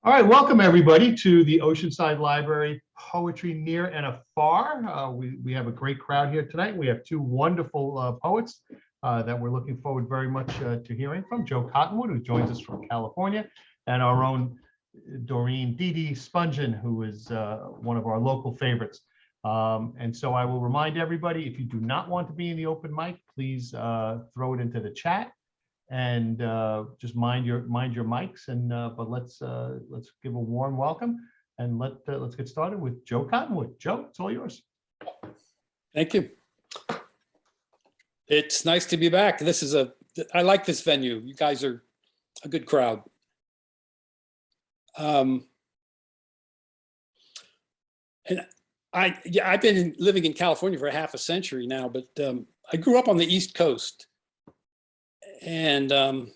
All right, welcome everybody to the Oceanside Library Poetry Near and Afar. We have a great crowd here tonight. We have two wonderful poets that we're looking forward very much to hearing from. Joe Cottonwood, who joins us from California, and our own Doreen Spungin, who is one of our local favorites. And so I will remind everybody, if you do not want to be in the open mic, please throw it into the chat and just mind your mics. And but let's give a warm welcome and let's get started with Joe Cottonwood. Joe, it's all yours. Thank you. It's nice to be back. I like this venue. You guys are a good crowd. And I've been living in California for half a century now, but I grew up on the East Coast. And I'm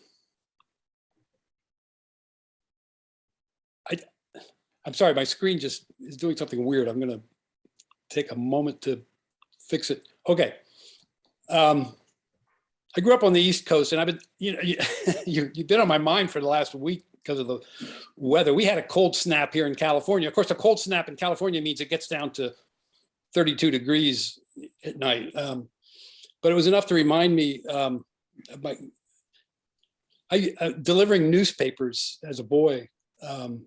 sorry, my screen just is doing something weird. I'm going to take a moment to fix it. Okay. I grew up on the East Coast, and I've been, you've been on my mind for the last week because of the weather. We had a cold snap here in California. Of course, a cold snap in California means it gets down to 32 degrees at night. But it was enough to remind me delivering newspapers as a boy. And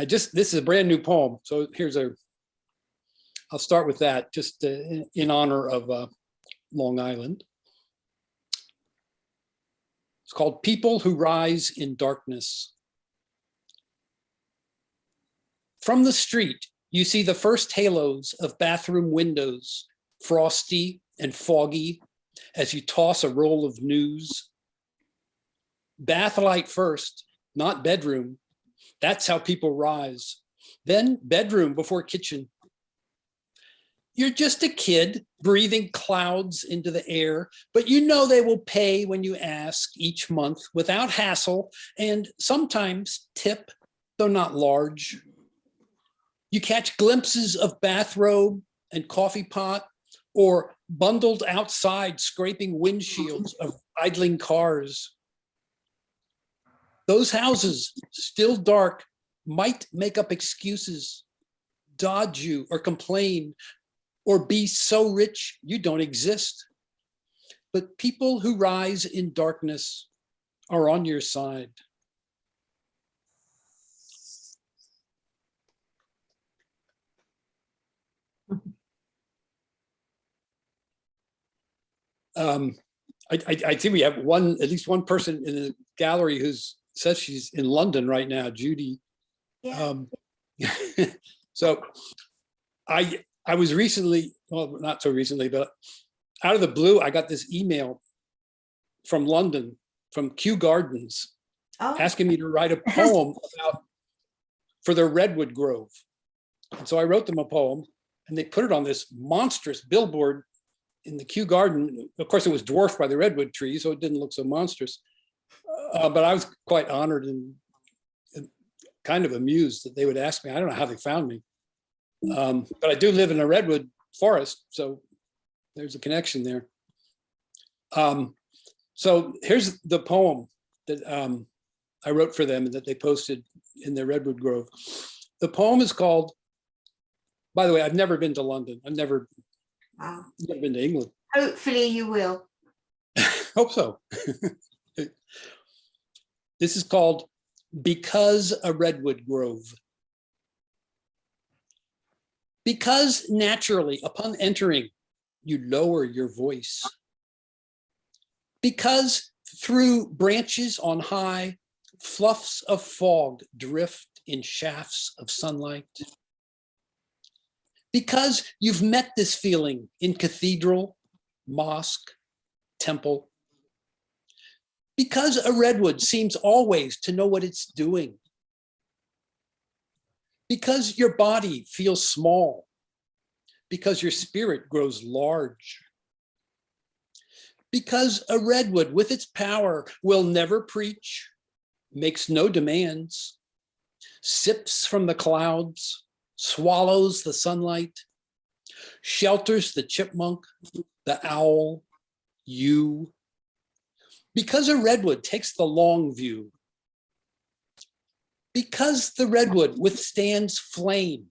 this is a brand new poem. So I'll start with that just in honor of Long Island. It's called People Who Rise in Darkness. From the street, you see the first halos of bathroom windows, frosty and foggy, as you toss a roll of news. Bathlight first, not bedroom. That's how people rise. Then bedroom before kitchen. You're just a kid breathing clouds into the air, but you know they will pay when you ask each month without hassle and sometimes tip, though not large. You catch glimpses of bathrobe and coffee pot, or bundled outside scraping windshields of idling cars. Those houses, still dark, might make up excuses, dodge you or complain, or be so rich you don't exist. But people who rise in darkness are on your side. I think we have at least one person in the gallery who's says she's in London right now, Judy. Yeah. So I was recently, well, not so recently, but out of the blue, I got this email from London, from Kew Gardens, asking me to write a poem for their redwood grove. And so I wrote them a poem, and they put it on this monstrous billboard in the Kew Garden. Of course, it was dwarfed by the redwood tree, so it didn't look so monstrous. But I was quite honored and kind of amused that they would ask me. I don't know how they found me. But I do live in a redwood forest, so there's a connection there. So here's the poem that I wrote for them and that they posted in their redwood grove. The poem is called, by the way, I've never been to London. I've never been to England. Hopefully you will. Hope so. This is called Because a Redwood Grove. Because naturally, upon entering, you lower your voice. Because through branches on high, fluffs of fog drift in shafts of sunlight. Because you've met this feeling in cathedral, mosque, temple. Because a redwood seems always to know what it's doing. Because your body feels small. Because your spirit grows large. Because a redwood with its power will never preach, makes no demands, sips from the clouds, swallows the sunlight, shelters the chipmunk, the owl, you. Because a redwood takes the long view, Because the redwood withstands flame,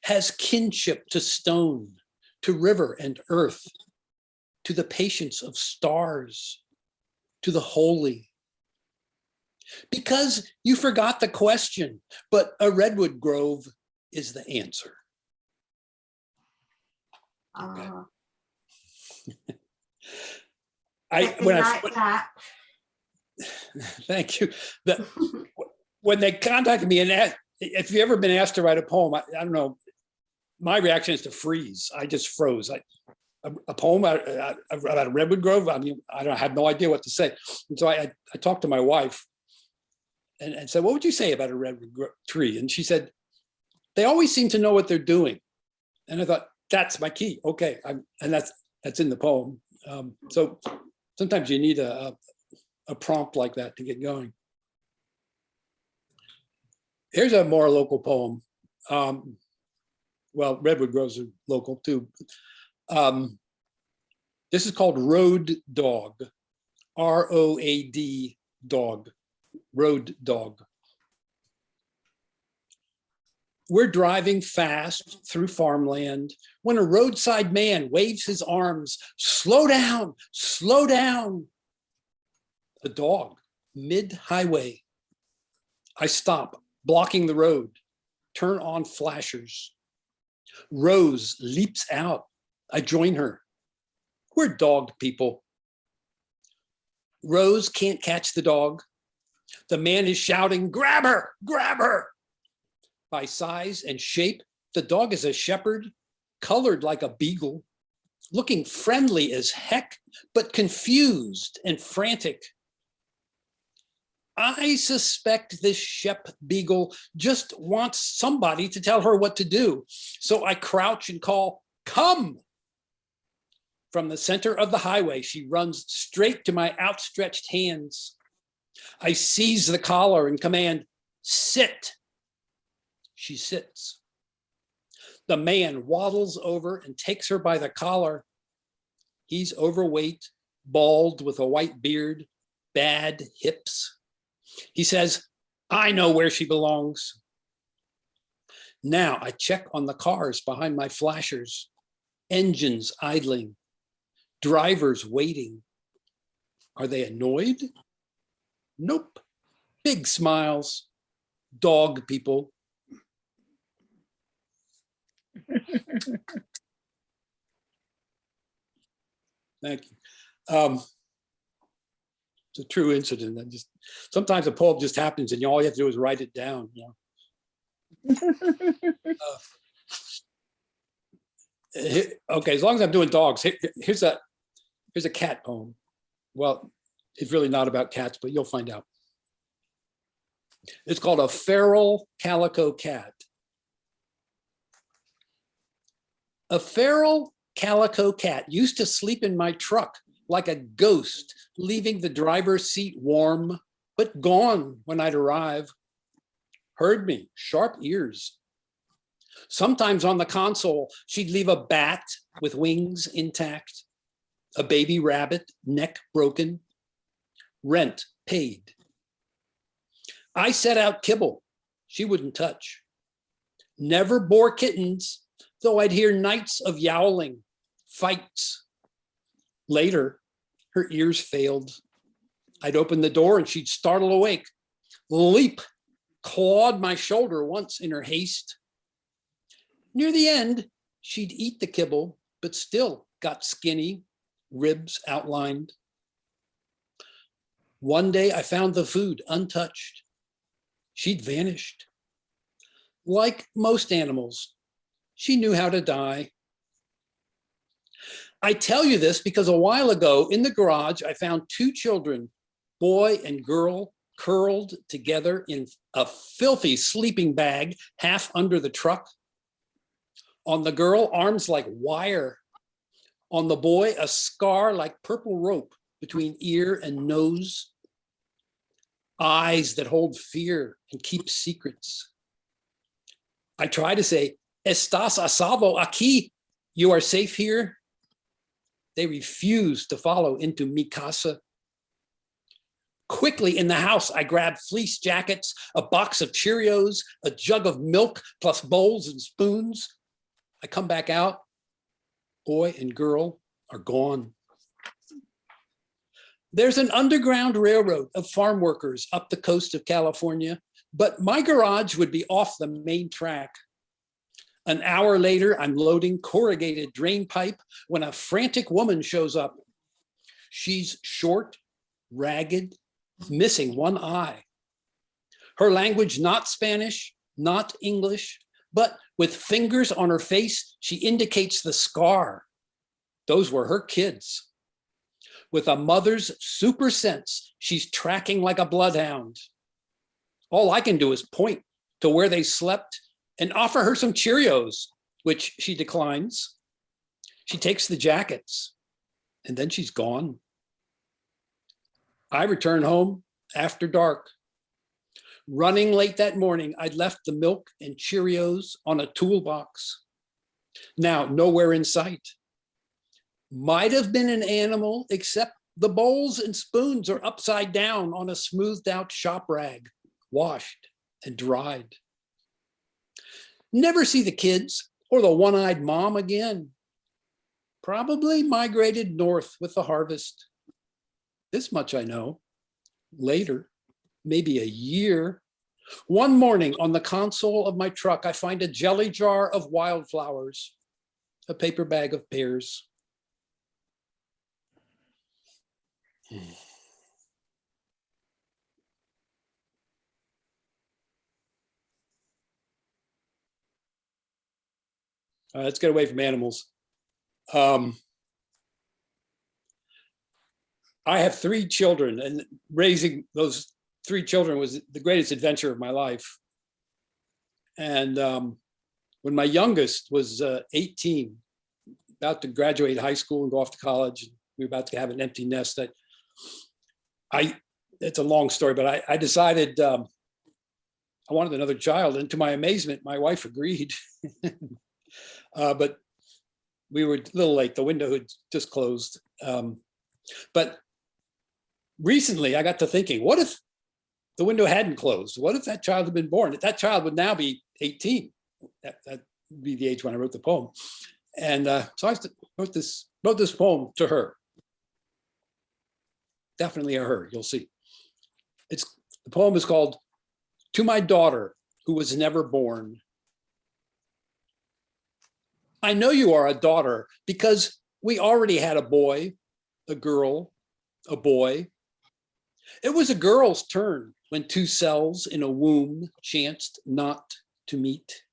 has kinship to stone, to river and earth, to the patience of stars, to the holy. Because you forgot the question, but a redwood grove is the answer. Thank you. When they contacted me and asked, if you've ever been asked to write a poem, I don't know, my reaction is to freeze. I just froze. A poem about a redwood grove. I mean, I had no idea what to say. And so I talked to my wife and said, what would you say about a redwood tree? And she said, they always seem to know what they're doing. And I thought, that's my key. Okay. And that's in the poem. So sometimes you need a prompt like that to get going. Here's a more local poem. Well, redwood groves are local too. This is called Road Dog, R-O-A-D dog, Road Dog. We're driving fast through farmland when a roadside man waves his arms, slow down, slow down. The dog, mid-highway. I stop, blocking the road, turn on flashers. Rose leaps out. I join her. We're dog people. Rose can't catch the dog. The man is shouting, grab her, grab her. By size and shape, the dog is a shepherd, colored like a beagle, looking friendly as heck, but confused and frantic. I suspect this Shep Beagle just wants somebody to tell her what to do. So I crouch and call, come. From the center of the highway, she runs straight to my outstretched hands. I seize the collar and command, sit. She sits. The man waddles over and takes her by the collar. He's overweight, bald with a white beard, bad hips. He says, I know where she belongs. Now I check on the cars behind my flashers, engines idling, drivers waiting. Are they annoyed? Nope. Big smiles, dog people. Thank you. It's a true incident. Sometimes a poem just happens and all you have to do is write it down. You know? Okay, as long as I'm doing dogs, here's a cat poem. Well, it's really not about cats, but you'll find out. It's called A Feral Calico Cat. A feral calico cat used to sleep in my truck like a ghost, leaving the driver's seat warm, but gone when I'd arrive. Heard me, sharp ears. Sometimes on the console, she'd leave a bat with wings intact, a baby rabbit, neck broken, rent paid. I set out kibble, she wouldn't touch. Never bore kittens, though I'd hear nights of yowling, fights. Later, her ears failed. I'd open the door and she'd startle awake, leap, clawed my shoulder once in her haste. Near the end, she'd eat the kibble, but still got skinny, ribs outlined. One day I found the food untouched. She'd vanished. Like most animals, she knew how to die. I tell you this because a while ago in the garage, I found two children, boy and girl, curled together in a filthy sleeping bag, half under the truck. On the girl, arms like wire. On the boy, a scar like purple rope between ear and nose. Eyes that hold fear and keep secrets. I try to say, estás a salvo aquí, you are safe here. They refuse to follow into mi casa. Quickly in the house, I grab fleece jackets, a box of Cheerios, a jug of milk, plus bowls and spoons. I come back out. Boy and girl are gone. There's an underground railroad of farm workers up the coast of California, but my garage would be off the main track. An hour later, I'm loading corrugated drain pipe when a frantic woman shows up. She's short, ragged, missing one eye. Her language, not Spanish, not English, but with fingers on her face, she indicates the scar. Those were her kids. With a mother's super sense, she's tracking like a bloodhound. All I can do is point to where they slept and offer her some Cheerios, which she declines. She takes the jackets, and then she's gone. I return home after dark. Running late that morning, I'd left the milk and Cheerios on a toolbox. Now, nowhere in sight. Might have been an animal, except the bowls and spoons are upside down on a smoothed out shop rag, washed and dried. Never see the kids or the one-eyed mom again. Probably migrated north with the harvest. This much I know. Later, maybe a year, one morning on the console of my truck, I find a jelly jar of wildflowers, a paper bag of pears. Let's get away from animals. I have 3 children, and raising those 3 children was the greatest adventure of my life. And when my youngest was 18, about to graduate high school and go off to college, we were about to have an empty nest. It's a long story, but I decided I wanted another child. And to my amazement, my wife agreed. But we were a little late. The window had just closed. But recently I got to thinking, what if the window hadn't closed? What if that child had been born? That child would now be 18. That would be the age when I wrote the poem. And so I wrote this poem to her. Definitely a her, you'll see. The poem is called To My Daughter Who Was Never Born. I know you are a daughter because we already had a boy, a girl, a boy. It was a girl's turn when 2 cells in a womb chanced not to meet.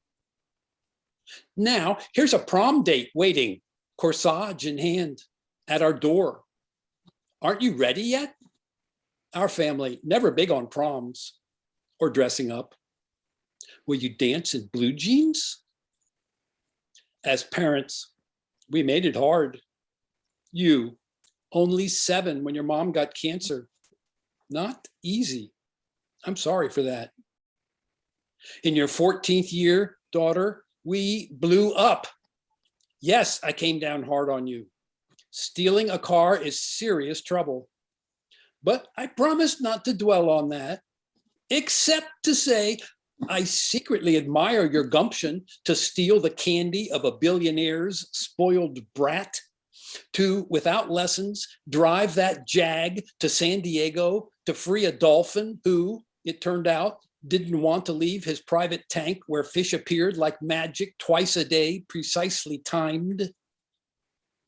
Now, here's a prom date waiting, corsage in hand, at our door. Aren't you ready yet? Our family, never big on proms or dressing up. Will you dance in blue jeans? As parents, we made it hard. You, only 7 when your mom got cancer. Not easy. I'm sorry for that. In your 14th year, daughter, we blew up. Yes, I came down hard on you. Stealing a car is serious trouble. But I promised not to dwell on that, except to say I secretly admire your gumption to steal the candy of a billionaire's spoiled brat, to, without lessons, drive that Jag to San Diego to free a dolphin who, it turned out, didn't want to leave his private tank where fish appeared like magic twice a day, precisely timed.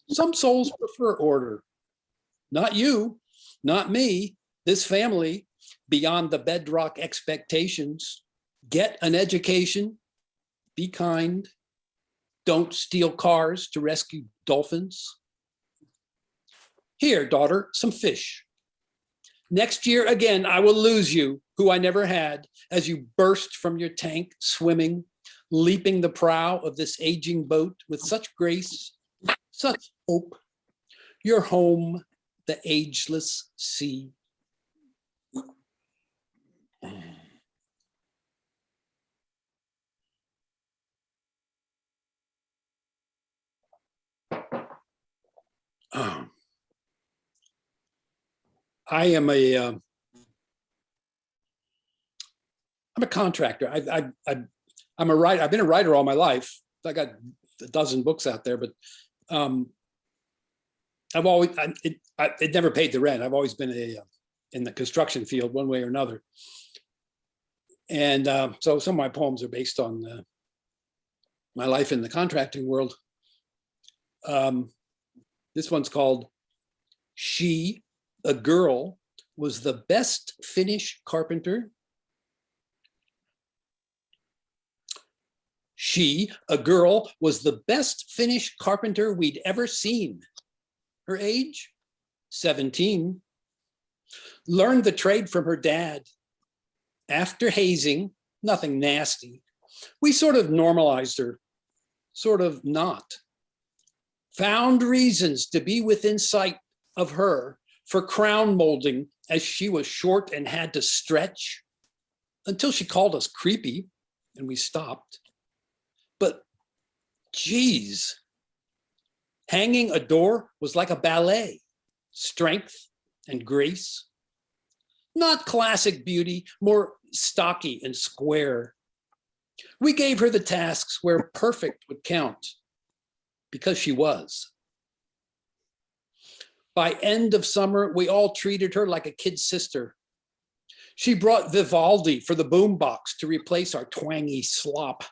Some souls prefer order. Not you, not me, this family, beyond the bedrock expectations. Get an education, be kind, don't steal cars to rescue dolphins. Here, daughter, some fish. Next year, again, I will lose you, who I never had, as you burst from your tank, swimming, leaping the prow of this aging boat with such grace, such hope. Your home, the ageless sea. I am a I'm a contractor. I'm a writer. I've been a writer all my life. I got a dozen books out there, but it never paid the rent. I've always been in the construction field one way or another. And so some of my poems are based on my life in the contracting world. This one's called She, a Girl, Was the Best Finnish Carpenter. She, a girl, was the best Finnish carpenter we'd ever seen. Her age, 17. Learned the trade from her dad. After hazing, nothing nasty, we sort of normalized her, sort of not. Found reasons to be within sight of her for crown molding as she was short and had to stretch until she called us creepy and we stopped. But geez, hanging a door was like a ballet, strength and grace. Not classic beauty, more stocky and square. We gave her the tasks where perfect would count because she was. By end of summer, we all treated her like a kid sister. She brought Vivaldi for the boombox to replace our twangy slop.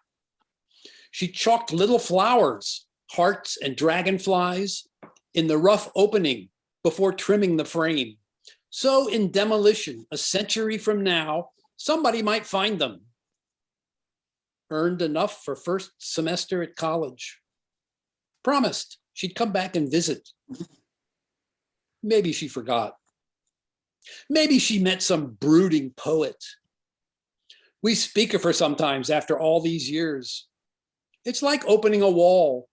She chalked little flowers, hearts and dragonflies in the rough opening before trimming the frame. So in demolition, a century from now, somebody might find them. Earned enough for first semester at college. Promised she'd come back and visit. Maybe she forgot. Maybe she met some brooding poet. We speak of her sometimes after all these years. It's like opening a wall,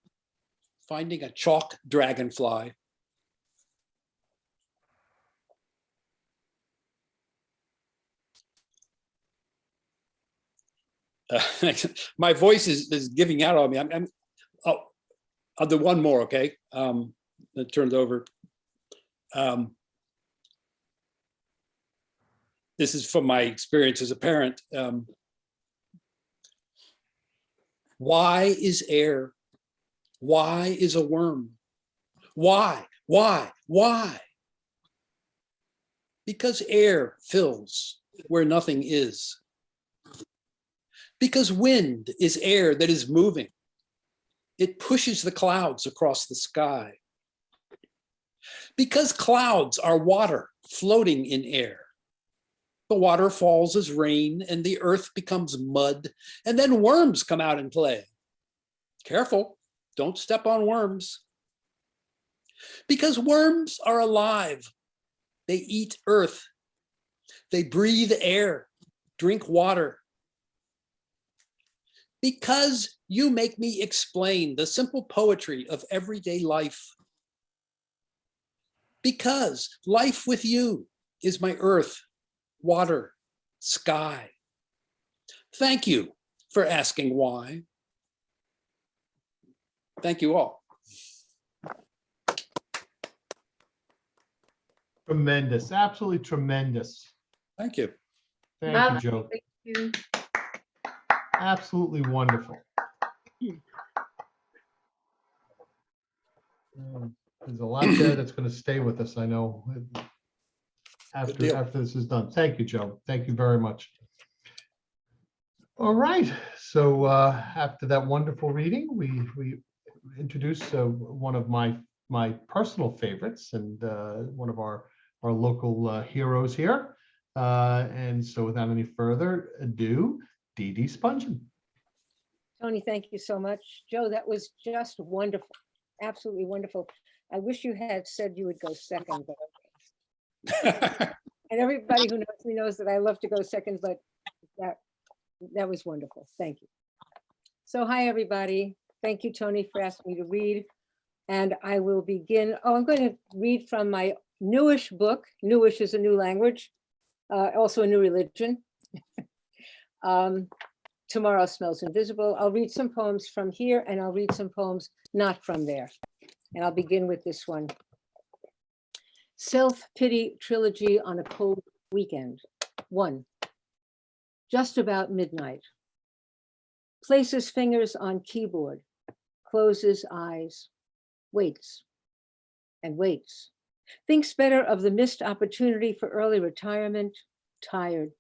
finding a chalk dragonfly. My voice is giving out on me. I'll do one more, okay? It turned over. This is from my experience as a parent. Why is air? Why is a worm? Why? Because air fills where nothing is. Because wind is air that is moving. It pushes the clouds across the sky. Because clouds are water floating in air. The water falls as rain and the earth becomes mud, and then worms come out and play. Careful, don't step on worms. Because worms are alive. They eat earth. They breathe air, drink water. Because you make me explain the simple poetry of everyday life. Because life with you is my earth, water, sky. Thank you for asking why. Thank you all. Tremendous, absolutely tremendous. Thank you. Thank you, Joe. Thank you. Absolutely wonderful. There's a lot there that's going to stay with us, I know, after this is done. Thank you, Joe. Thank you very much. All right. So after that wonderful reading, we introduce one of my personal favorites and one of our local heroes here. And so without any further ado, Dee Dee Spungin. Tony, thank you so much. Joe, that was just wonderful. Absolutely wonderful. I wish you had said you would go second, but and everybody who knows me knows that I love to go second, but that was wonderful. Thank you. So hi, everybody. Thank you, Tony, for asking me to read. And I will begin. Oh, I'm going to read from my newish book. Newish is a new language, also a new religion. Tomorrow Smells Invisible. I'll read some poems from here and I'll read some poems not from there. And I'll begin with this one. Self-Pity Trilogy on a Cold Weekend. 1. just about midnight. Places fingers on keyboard, closes eyes, waits and waits. Thinks better of the missed opportunity for early retirement, tired,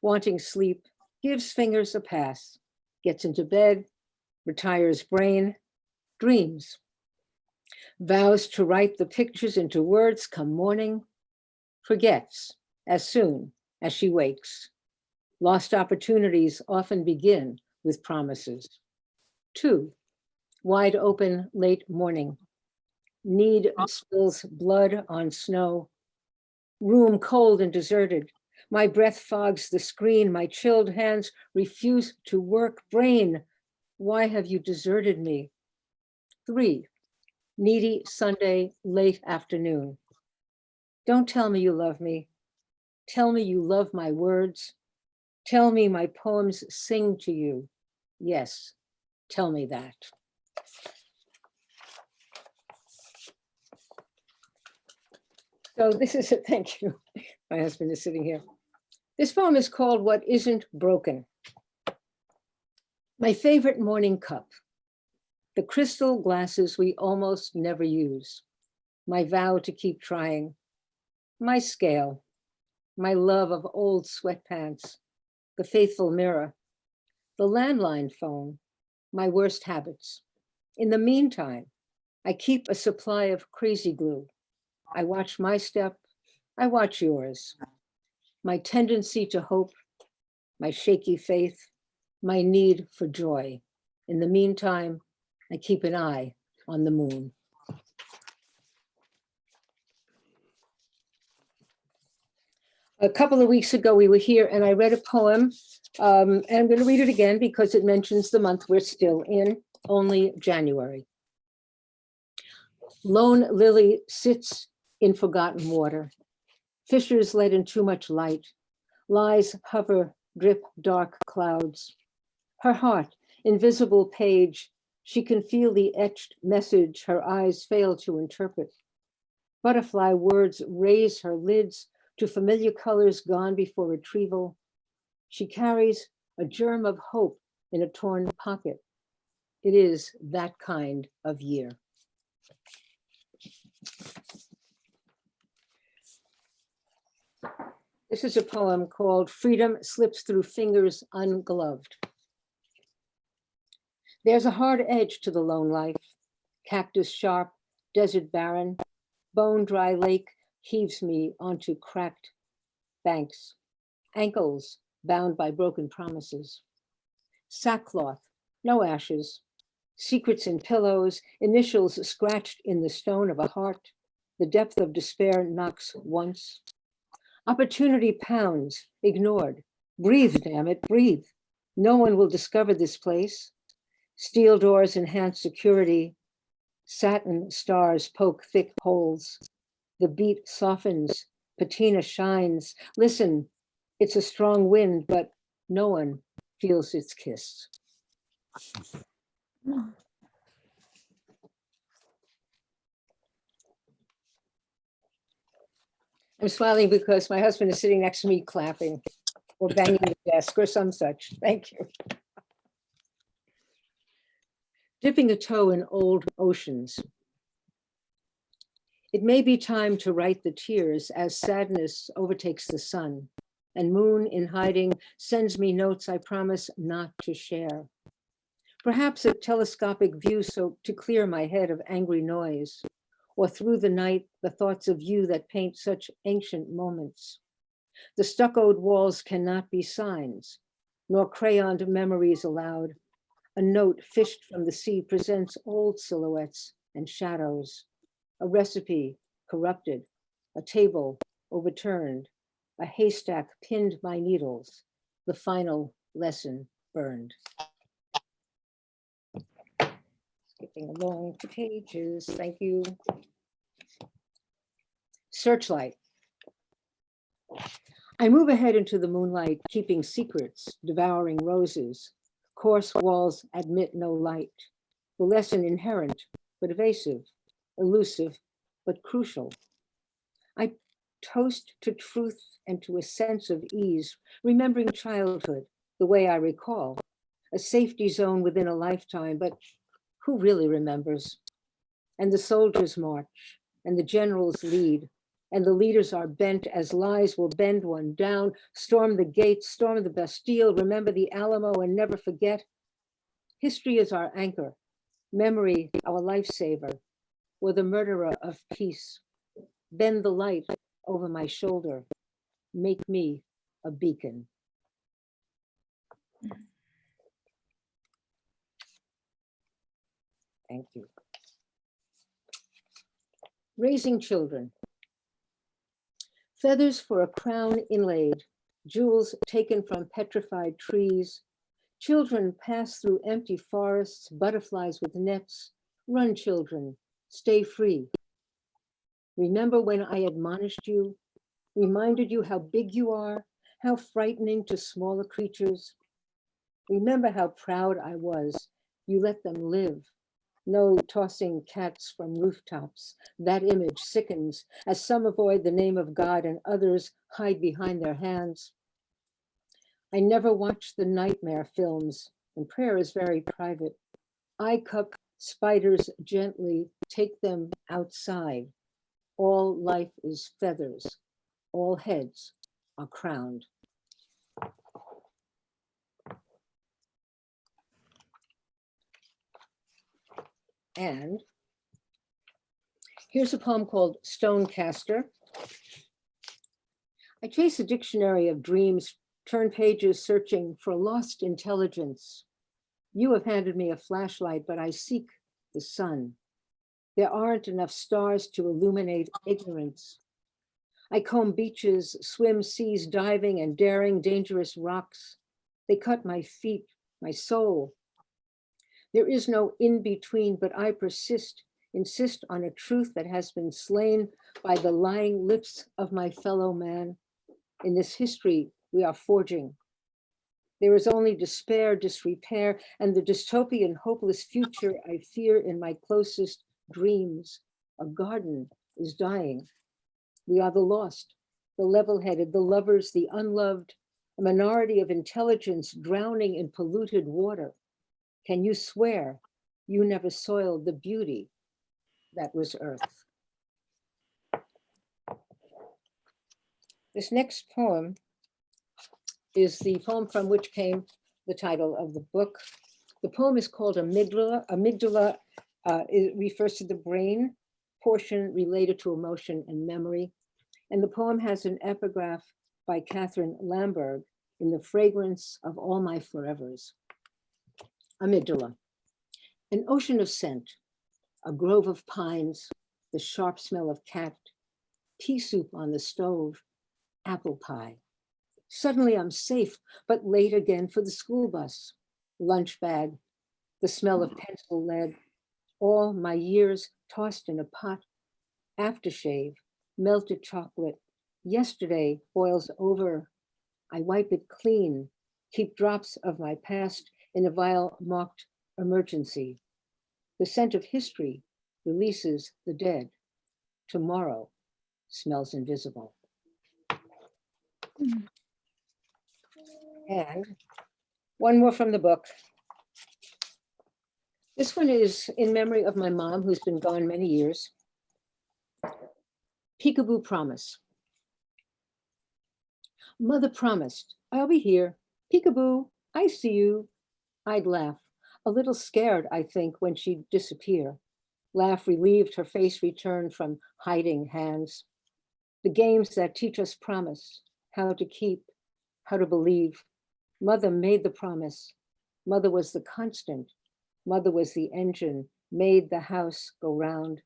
wanting sleep, gives fingers a pass, gets into bed, retires brain, dreams, vows to write the pictures into words come morning, forgets as soon as she wakes. Lost opportunities often begin with promises. 2, wide open late morning. Need spills blood on snow. Room cold and deserted. My breath fogs the screen. My chilled hands refuse to work. Brain, why have you deserted me? 3, needy Sunday late afternoon. Don't tell me you love me. Tell me you love my words. Tell me my poems sing to you. Yes, tell me that. So this is it, thank you. My husband is sitting here. This poem is called What Isn't Broken. My favorite morning cup, the crystal glasses we almost never use, my vow to keep trying, my scale, my love of old sweatpants, the faithful mirror, the landline phone, my worst habits. In the meantime, I keep a supply of crazy glue. I watch my step, I watch yours. My tendency to hope, my shaky faith, my need for joy. In the meantime, I keep an eye on the moon. A couple of weeks ago, we were here and I read a poem, and I'm going to read it again because it mentions the month we're still in, only January. Lone lily sits in forgotten water. Fissures let in too much light. Lies hover, drip dark clouds. Her heart, invisible page, she can feel the etched message her eyes fail to interpret. Butterfly words raise her lids to familiar colors gone before retrieval. She carries a germ of hope in a torn pocket. It is that kind of year. This is a poem called Freedom Slips Through Fingers Ungloved. There's a hard edge to the lone life. Cactus sharp, desert barren, bone dry lake heaves me onto cracked banks. Ankles bound by broken promises. Sackcloth, no ashes. Secrets in pillows, initials scratched in the stone of a heart. The depth of despair knocks once. Opportunity pounds, ignored. Breathe, damn it, breathe. No one will discover this place. Steel doors enhance security. Satin stars poke thick holes. The beat softens, patina shines. Listen, it's a strong wind, but no one feels its kiss. I'm smiling because my husband is sitting next to me clapping or banging the desk or some such. Thank you. Dipping a toe in old oceans. It may be time to write the tears as sadness overtakes the sun, and moon in hiding sends me notes I promise not to share. Perhaps a telescopic view so to clear my head of angry noise, or through the night, the thoughts of you that paint such ancient moments. The stuccoed walls cannot be signs, nor crayoned memories allowed. A note fished from the sea presents old silhouettes and shadows. A recipe corrupted, a table overturned, a haystack pinned by needles, the final lesson burned. Skipping along the pages, thank you. Searchlight. I move ahead into the moonlight, keeping secrets, devouring roses. Coarse walls admit no light. The lesson inherent, but evasive, elusive, but crucial. I toast to truth and to a sense of ease, remembering childhood, the way I recall, a safety zone within a lifetime, but who really remembers? And the soldiers march, and the generals lead, and the leaders are bent as lies will bend one down. Storm the gates, storm the Bastille, remember the Alamo and never forget. History is our anchor, memory our lifesaver, or the murderer of peace. Bend the light over my shoulder, make me a beacon. Thank you. Raising children. Feathers for a crown inlaid, jewels taken from petrified trees. Children pass through empty forests, butterflies with nets. Run, children, stay free. Remember when I admonished you, reminded you how big you are, how frightening to smaller creatures. Remember how proud I was. You let them live. No tossing cats from rooftops. That image sickens as some avoid the name of God and others hide behind their hands. I never watched the nightmare films, and prayer is very private. I cup spiders gently, take them outside. All life is feathers. All heads are crowned. And here's a poem called Stonecaster. I chase a dictionary of dreams, turn pages searching for lost intelligence. You have handed me a flashlight, but I seek the sun. There aren't enough stars to illuminate ignorance. I comb beaches, swim seas, diving and daring dangerous rocks. They cut my feet, my soul. There is no in between, but I persist, insist on a truth that has been slain by the lying lips of my fellow man. In this history we are forging. There is only despair, disrepair, and the dystopian, hopeless future I fear in my closest dreams. A garden is dying. We are the lost, the level-headed, the lovers, the unloved, a minority of intelligence drowning in polluted water. Can you swear you never soiled the beauty that was earth? This next poem is the poem from which came the title of the book. The poem is called Amygdala. Amygdala it refers to the brain portion related to emotion and memory. And the poem has an epigraph by Catherine Lamberg in The Fragrance of All My Forevers. Amygdala. An ocean of scent, a grove of pines, the sharp smell of cat, pea soup on the stove, apple pie. Suddenly I'm safe, but late again for the school bus. Lunch bag, the smell of pencil lead, all my years tossed in a pot. Aftershave, melted chocolate. Yesterday boils over. I wipe it clean, keep drops of my past in a vial marked emergency. The scent of history releases the dead. Tomorrow smells invisible. And one more from the book. This one is in memory of my mom, who's been gone many years. Peekaboo promise. Mother promised, I'll be here. Peekaboo, I see you. I'd laugh, a little scared, I think, when she'd disappear. Laugh relieved, her face returned from hiding hands. The games that teach us promise, how to keep, how to believe. Mother made the promise. Mother was the constant. Mother was the engine, made the house go round.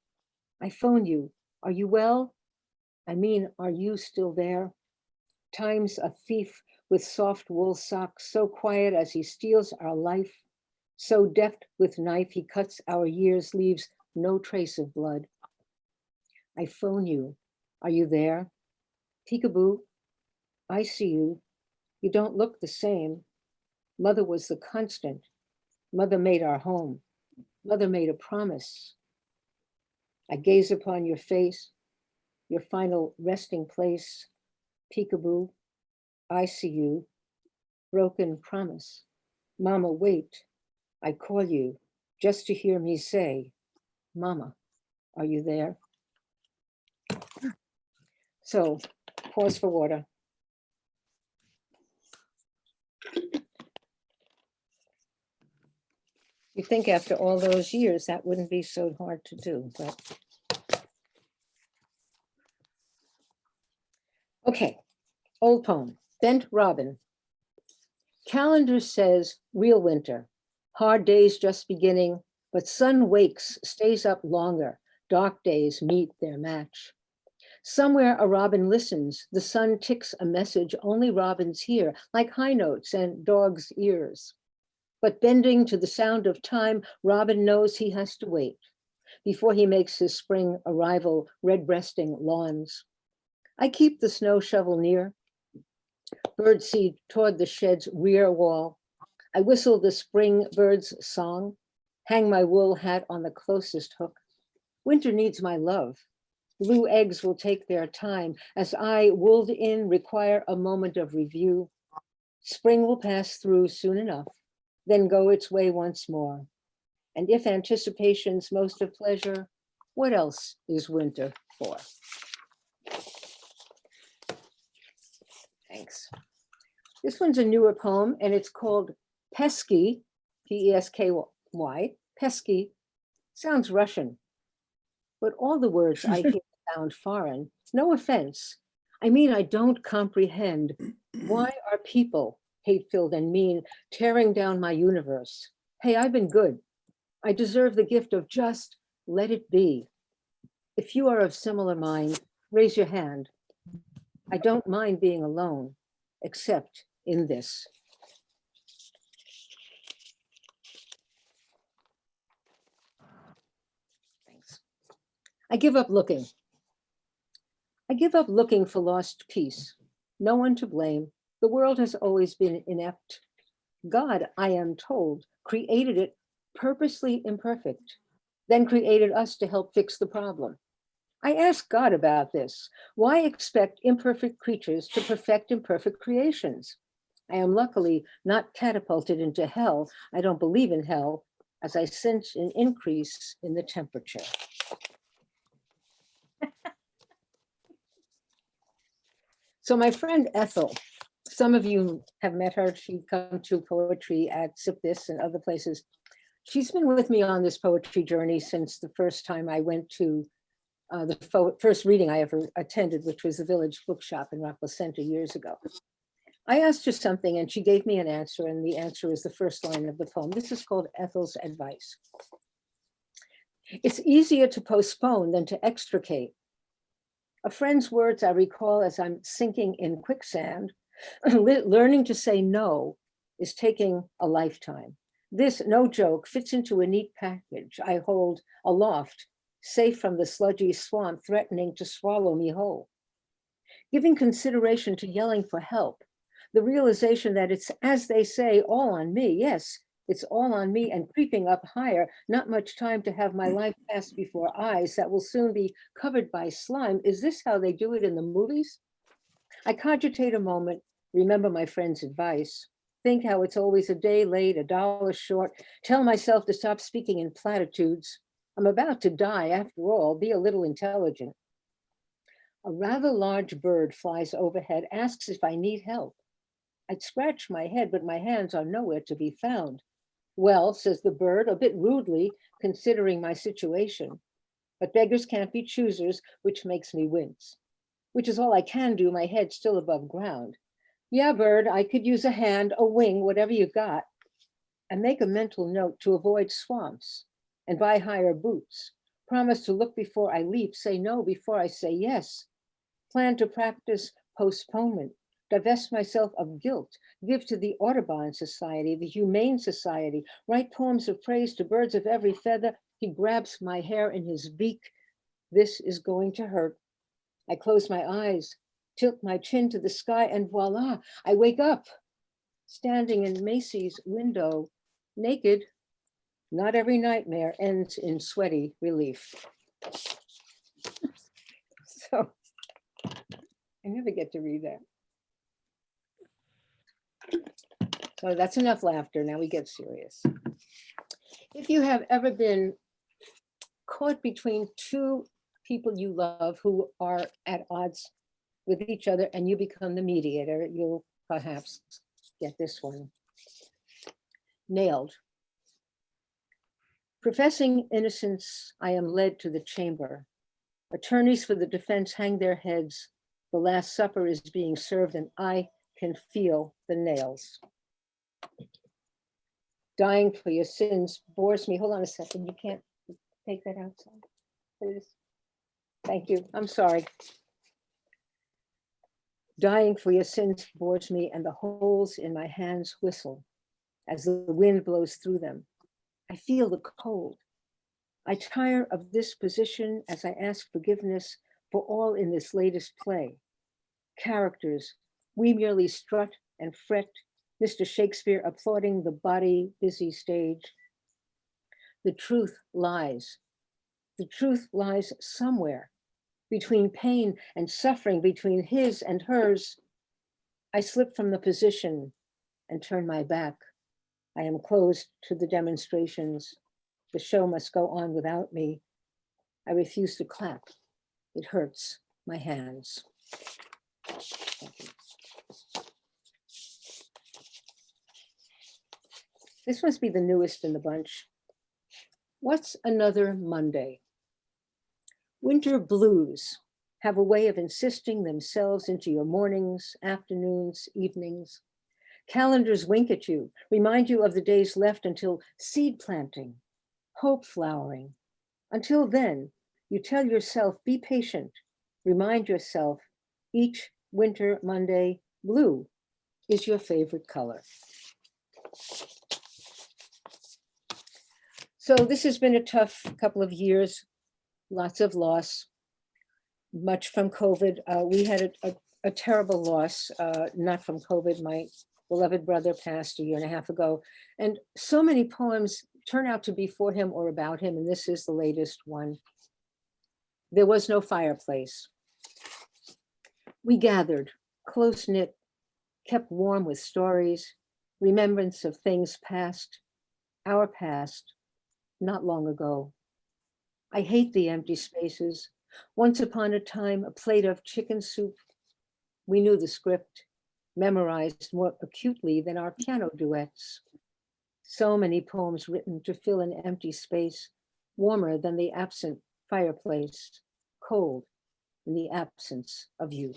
I phone you. Are you well? I mean, are you still there? Time's a thief with soft wool socks, so quiet as he steals our life. So deft with knife, he cuts our years, leaves no trace of blood. I phone you. Are you there? Peekaboo, I see you. You don't look the same. Mother was the constant. Mother made our home. Mother made a promise. I gaze upon your face, your final resting place. Peekaboo, I see you. broken promise. Mama, wait, I call you just to hear me say, Mama, are you there? So pause for water. You think after all those years, that wouldn't be so hard to do, but. Okay, old poem, Bent Robin. Calendar says real winter, hard days just beginning, but sun wakes, stays up longer, dark days meet their match. Somewhere a robin listens, the sun ticks a message only robins hear, like high notes and dogs' ears. But bending to the sound of time, Robin knows he has to wait before he makes his spring arrival red-breasting lawns. I keep the snow shovel near, birdseed toward the shed's rear wall. I whistle the spring bird's song, hang my wool hat on the closest hook. Winter needs my love. Blue eggs will take their time as I, wooled in, require a moment of review. Spring will pass through soon enough, then go its way once more. And if anticipation's most of pleasure, what else is winter for? Thanks. This one's a newer poem and it's called Pesky, P-E-S-K-Y, Pesky. Sounds Russian, but all the words I hear sound foreign. No offense. I mean, I don't comprehend. Why are people hate-filled and mean, tearing down my universe? Hey, I've been good. I deserve the gift of just let it be. If you are of similar mind, raise your hand. I don't mind being alone, except in this. Thanks. I give up looking. I give up looking for lost peace. No one to blame. The world has always been inept. God, I am told, created it purposely imperfect, then created us to help fix the problem. I asked God about this. Why expect imperfect creatures to perfect imperfect creations? I am luckily not catapulted into hell. I don't believe in hell, as I sense an increase in the temperature. So my friend Ethel, some of you have met her. She'd come to poetry at Sip This and other places. She's been with me on this poetry journey since the first time I went to the first reading I ever attended, which was the Village Bookshop in Rockville Center years ago. I asked her something and she gave me an answer, and the answer is the first line of the poem. This is called Ethel's Advice. It's easier to postpone than to extricate. A friend's words I recall as I'm sinking in quicksand. Learning to say no is taking a lifetime. This, no joke, fits into a neat package I hold aloft, safe from the sludgy swamp threatening to swallow me whole. Giving consideration to yelling for help, the realization that it's, as they say, all on me. Yes, it's all on me and creeping up higher, not much time to have my life pass before eyes that will soon be covered by slime. Is this how they do it in the movies? I cogitate a moment, remember my friend's advice, think how it's always a day late, $1 short, tell myself to stop speaking in platitudes. I'm about to die after all, be a little intelligent. A rather large bird flies overhead, asks if I need help. I'd scratch my head, but my hands are nowhere to be found. Well, says the bird, a bit rudely, considering my situation, but beggars can't be choosers, which makes me wince, which is all I can do, my head still above ground. Yeah, bird, I could use a hand, a wing, whatever you got. And make a mental note to avoid swamps and buy higher boots. Promise to look before I leap, say no before I say yes. Plan to practice postponement, divest myself of guilt, give to the Audubon Society, the Humane Society, write poems of praise to birds of every feather. He grabs my hair in his beak. This is going to hurt. I close my eyes, tilt my chin to the sky, and voila, I wake up, standing in Macy's window, naked. Not every nightmare ends in sweaty relief. So I never get to read that. So that's enough laughter. Now we get serious. If you have ever been caught between two people you love who are at odds with each other and you become the mediator, you'll perhaps get this one. Nailed. Professing innocence, I am led to the chamber. Attorneys for the defense hang their heads. The Last Supper is being served and I can feel the nails. Dying for your sins bores me. Hold on a second. You can't take that outside, please. Thank you. I'm sorry. Dying for your sins bores me, and the holes in my hands whistle as the wind blows through them. I feel the cold. I tire of this position as I ask forgiveness for all in this latest play. Characters, we merely strut and fret, Mr. Shakespeare applauding the body busy stage. The truth lies. The truth lies somewhere between pain and suffering, between his and hers. I slip from the position and turn my back. I am closed to the demonstrations. The show must go on without me. I refuse to clap. It hurts my hands. This must be the newest in the bunch. What's another Monday? Winter blues have a way of insisting themselves into your mornings, afternoons, evenings. Calendars wink at you, remind you of the days left until seed planting, hope flowering. Until then, you tell yourself, be patient. Remind yourself, each winter Monday, blue is your favorite color. So this has been a tough couple of years, lots of loss, much from COVID. We had a terrible loss, not from COVID. My beloved brother passed a year and a half ago, and so many poems turn out to be for him or about him, and this is the latest one. There was no fireplace. We gathered, close-knit, kept warm with stories, remembrance of things past, our past, not long ago. I hate the empty spaces. Once upon a time, a plate of chicken soup. We knew the script, memorized more acutely than our piano duets. So many poems written to fill an empty space, warmer than the absent fireplace, cold in the absence of you.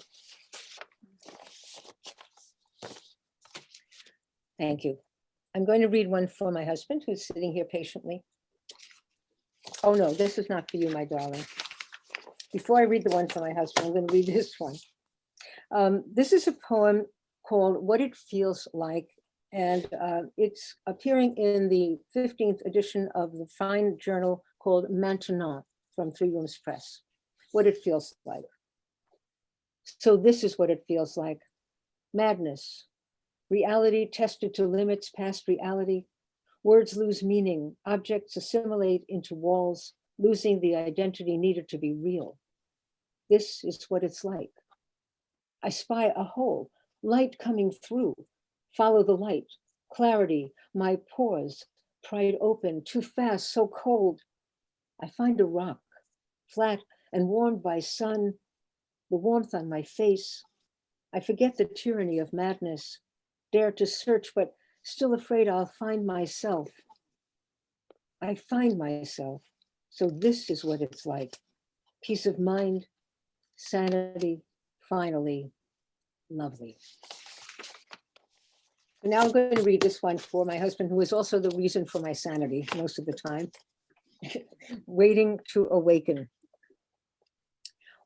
Thank you. I'm going to read one for my husband, who's sitting here patiently. Oh no, this is not for you, my darling. Before I read the one for my husband, I'm going to read this one. This is a poem called What It Feels Like, and it's appearing in the 15th edition of the fine journal called Maintenant from Three Rooms Press. What it feels like. So this is what it feels like. Madness, reality tested to limits past reality. Words lose meaning, objects assimilate into walls, losing the identity needed to be real. This is what it's like. I spy a hole, light coming through. Follow the light, clarity, my pores, pried open, too fast, so cold. I find a rock, flat and warmed by sun, the warmth on my face. I forget the tyranny of madness, dare to search, but still afraid I'll find myself. I find myself. So this is what it's like. Peace of mind, sanity, finally, lovely. Now I'm going to read this one for my husband, who is also the reason for my sanity most of the time. Waiting to awaken.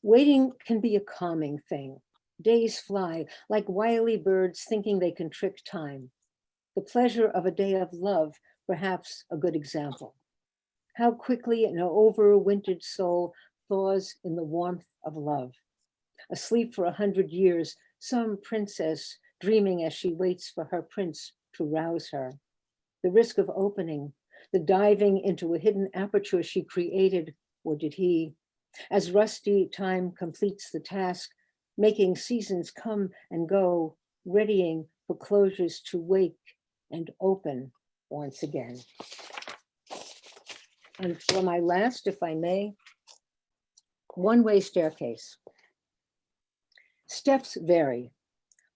Waiting can be a calming thing. Days fly like wily birds thinking they can trick time. The pleasure of a day of love, perhaps a good example. How quickly an overwintered soul thaws in the warmth of love. Asleep for 100 years, some princess dreaming as she waits for her prince to rouse her. The risk of opening, the diving into a hidden aperture she created, or did he? As rusty time completes the task, making seasons come and go, readying for closures to wake and open once again. And for my last, if I may, one-way staircase. Steps vary.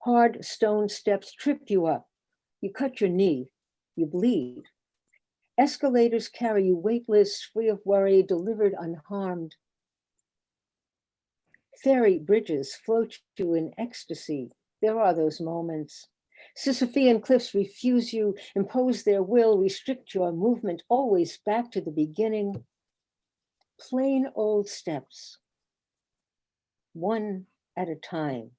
Hard stone steps trip you up. You cut your knee, you bleed. Escalators carry you weightless, free of worry, delivered unharmed. Fairy bridges float you in ecstasy. There are those moments. Sisyphean cliffs refuse you, impose their will, restrict your movement, always back to the beginning. Plain old steps, one at a time,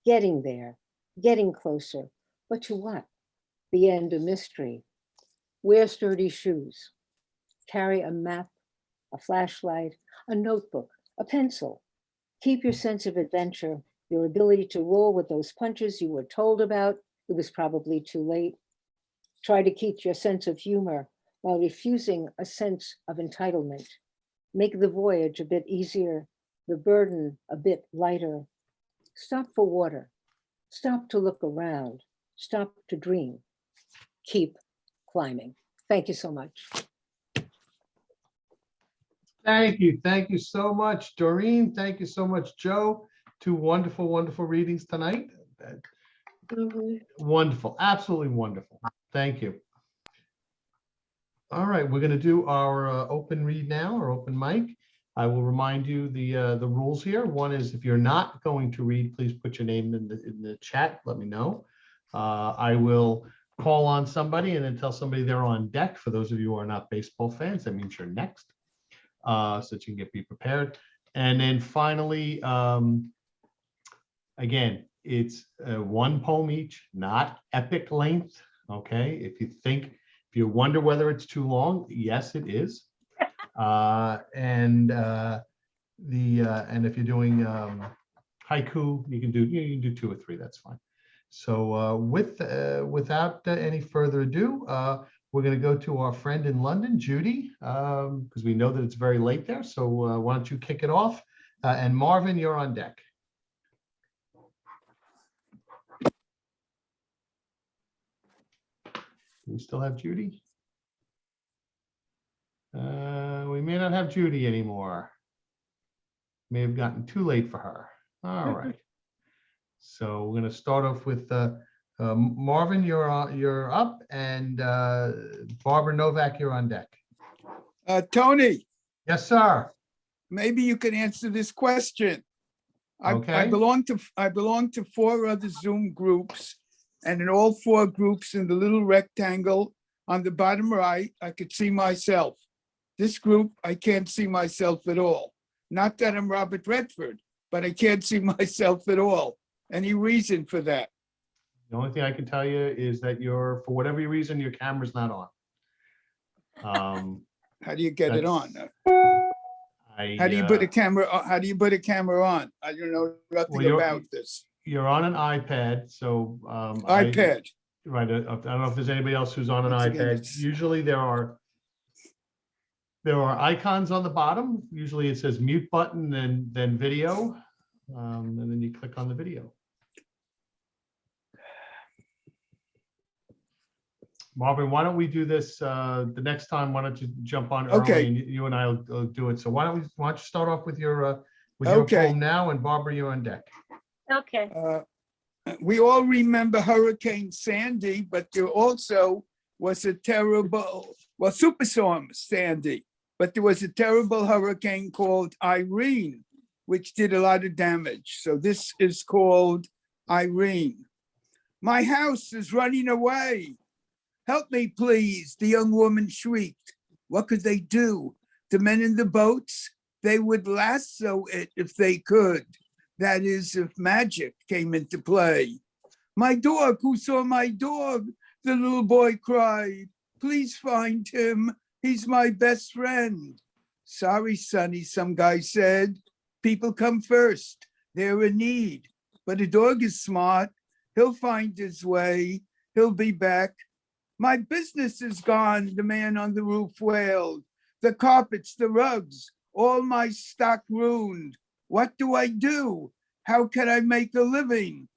getting there, getting closer. But to what? The end a mystery. Wear sturdy shoes. Carry a map, a flashlight, a notebook, a pencil. Keep your sense of adventure, your ability to roll with those punches you were told about. It was probably too late. Try to keep your sense of humor while refusing a sense of entitlement. Make the voyage a bit easier, the burden a bit lighter. Stop for water. Stop to look around. Stop to dream. Keep climbing. Thank you so much. Thank you. Thank you so much, Doreen. Thank you so much, Joe. Two wonderful, wonderful readings tonight. Wonderful. Absolutely wonderful. Thank you. All right, we're going to do our open read now, or open mic. I will remind you the rules here. One is, if you're not going to read, please put your name in the chat. Let me know. I will call on somebody and then tell somebody they're on deck. For those of you who are not baseball fans, that means you're next, so that you can be prepared. And then finally, again, it's one poem each, not epic length. Okay, if you wonder whether it's too long, yes, it is. And if you're doing haiku, you can do 2 or 3. That's fine. So without any further ado, we're going to go to our friend in London, Judy, because we know that it's very late there. So why don't you kick it off? And Marvin, you're on deck. Do we still have Judy? We may not have Judy anymore. May have gotten too late for her. All right. So we're going to start off with Marvin, you're up, and Barbara Novak, you're on deck. Tony, Yes, sir. maybe you can answer this question. I Okay. belong to 4 other Zoom groups, and in all 4 groups, in the little rectangle on the bottom right, I could see myself. This group, I can't see myself at all. Not that I'm Robert Redford, but I can't see myself at all. Any reason for that? The only thing I can tell you is that for whatever reason, your camera's not on. How do you get it on? How do you put a camera? How do you put a camera on? I don't know nothing about this. You're on an iPad, so iPad. Right. I don't know if there's anybody else who's on an Once again, iPad. Usually there are icons on the bottom. Usually it says mute button, then video, and then you click on the video. Marvin, why don't we do this the next time? Why don't you jump on early, Okay. and you and I'll do it. So why don't you start off with your Okay. poem now, and Barbara, you're on deck. Okay. We all remember Hurricane Sandy, but there also was a terrible, Superstorm Sandy, but there was a terrible hurricane called Irene, which did a lot of damage. So this is called Irene. My house is running away. Help me, please, the young woman shrieked. What could they do? The men in the boats, they would lasso it if they could. That is, if magic came into play. My dog, who saw my dog? The little boy cried. Please find him. He's my best friend. Sorry, Sonny, some guy said. People come first. They're in need. But a dog is smart. He'll find his way. He'll be back. My business is gone, the man on the roof wailed. The carpets, the rugs, all my stock ruined. What do I do? How can I make a living?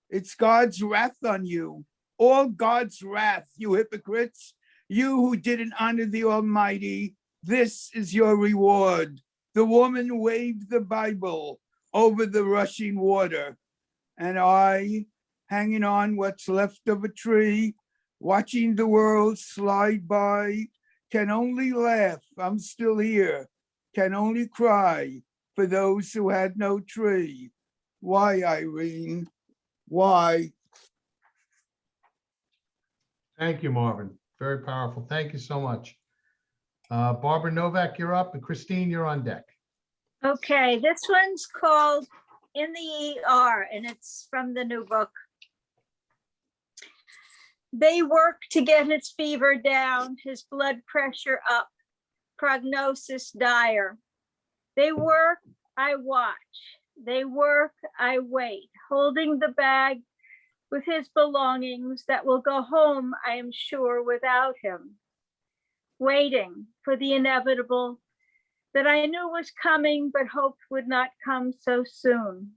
It's God's wrath on you. all God's wrath, you hypocrites, you who didn't honor the Almighty, this is your reward. The woman waved the Bible over the rushing water, and I, hanging on what's left of a tree, watching the world slide by, can only laugh, I'm still here, can only cry for those who had no tree. Why, Irene? Why? Thank you, Marvin. Very powerful. Thank you so much. Barbara Novak, you're up, and Christine, you're on deck. Okay, this one's called In the ER, and it's from the new book. They work to get his fever down, his blood pressure up, prognosis dire. They work, I watch. They work, I wait, holding the bag with his belongings that will go home, I am sure, without him. Waiting for the inevitable that I knew was coming, but hoped would not come so soon.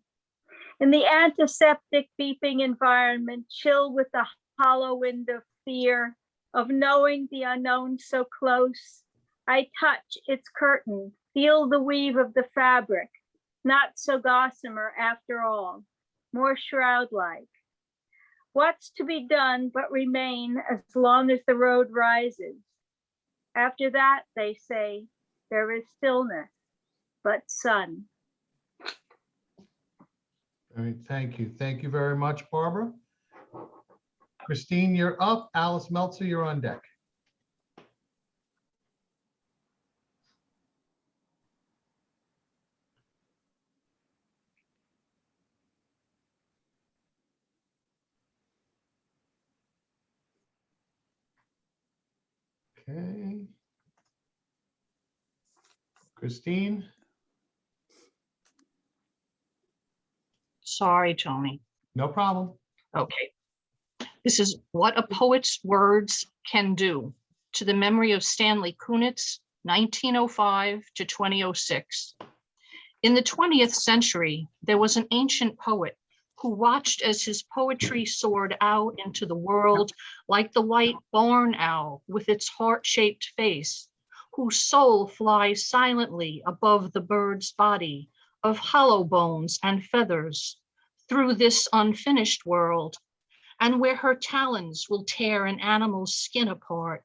In the antiseptic beeping environment, chill with the hollow wind of fear, of knowing the unknown so close, I touch its curtain, feel the weave of the fabric, not so gossamer after all, more shroud-like. What's to be done but remain as long as the road rises? After that, they say, there is stillness, but sun. All right, thank you. Thank you very much, Barbara. Christine, you're up. Alice Meltzer, you're on deck. Okay. Christine? Sorry, Tony. No problem. Okay. This is What a Poet's Words Can Do, to the memory of Stanley Kunitz, 1905 to 2006. In the 20th century, there was an ancient poet who watched as his poetry soared out into the world like the white barn owl with its heart-shaped face, whose soul flies silently above the bird's body of hollow bones and feathers through this unfinished world, and where her talons will tear an animal's skin apart,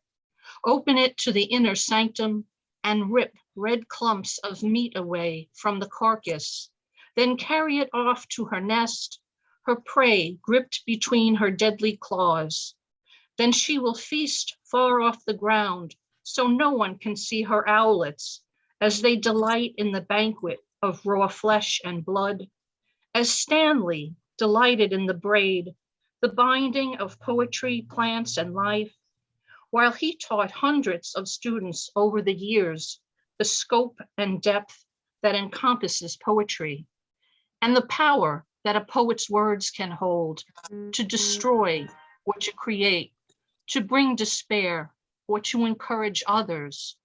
open it to the inner sanctum, and rip red clumps of meat away from the carcass, then carry it off to her nest, her prey gripped between her deadly claws. Then she will feast far off the ground, so no one can see her owlets, as they delight in the banquet of raw flesh and blood, as Stanley delighted in the braid, the binding of poetry, plants, and life, while he taught hundreds of students over the years the scope and depth that encompasses poetry, and the power that a poet's words can hold to destroy or to create, to bring despair or to encourage others,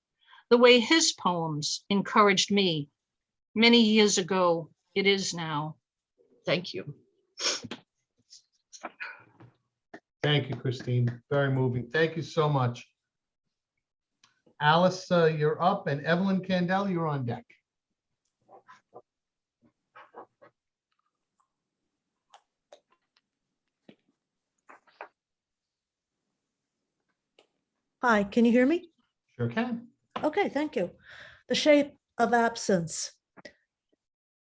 the way his poems encouraged me many years ago. It is now. Thank you. Thank you, Christine. Very moving. Thank you so much. Alice, you're up, and Evelyn Candell, you're on deck. Hi, can you hear me? Sure can. Okay, thank you. The shape of absence.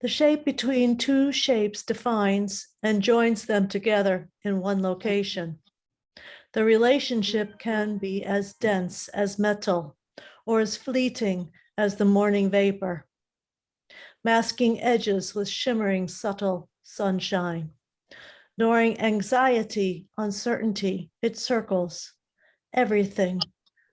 The shape between two shapes defines and joins them together in one location. The relationship can be as dense as metal or as fleeting as the morning vapor, masking edges with shimmering subtle sunshine. Knowing anxiety, uncertainty, it circles everything